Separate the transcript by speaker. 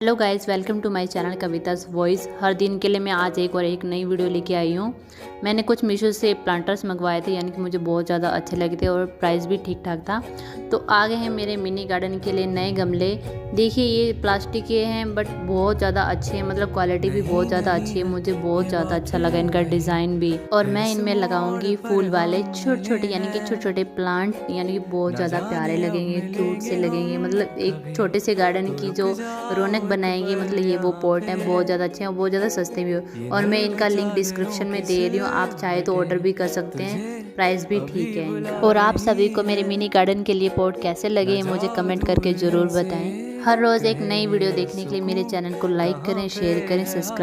Speaker 1: Hello guys, welcome to my channel Kavita's voice. हर दिन के लिए मैं आज एक नई वीडियो लेके आई हूँ। मैंने कुछ मीशो से प्लांटर्स मंगवाए थे, यानी कि मुझे बहुत ज़्यादा अच्छे लगे थे और प्राइस भी ठीक ठाक था। तो आ गए हैं मेरे मिनी गार्डन के लिए नए गमले। देखिए, ये प्लास्टिक के हैं बट बहुत ज़्यादा अच्छे हैं, मतलब क्वालिटी भी बहुत ज़्यादा अच्छी है। मुझे बहुत ज़्यादा अच्छा लगा इनका डिज़ाइन भी। और मैं इनमें लगाऊंगी फूल वाले छोटे छोटे, यानी कि छोटे छोटे प्लांट, यानी कि बहुत ज़्यादा प्यारे लगेंगे, क्यूट से लगेंगे। मतलब एक छोटे से गार्डन की जो रौनक बनाएंगे, मतलब ये वो पॉट हैं, बहुत ज़्यादा अच्छे हैं और बहुत ज़्यादा सस्ते भी हो। और मैं इनका लिंक डिस्क्रिप्शन में दे रही हूँ, आप चाहे तो ऑर्डर भी कर सकते हैं, प्राइस भी ठीक है इनका। और आप सभी को मेरे मिनी गार्डन के लिए पॉट कैसे लगे हैं मुझे कमेंट करके ज़रूर बताएं। हर रोज़ एक नई वीडियो देखने के लिए मेरे चैनल को लाइक करें, शेयर करें, सब्सक्राइब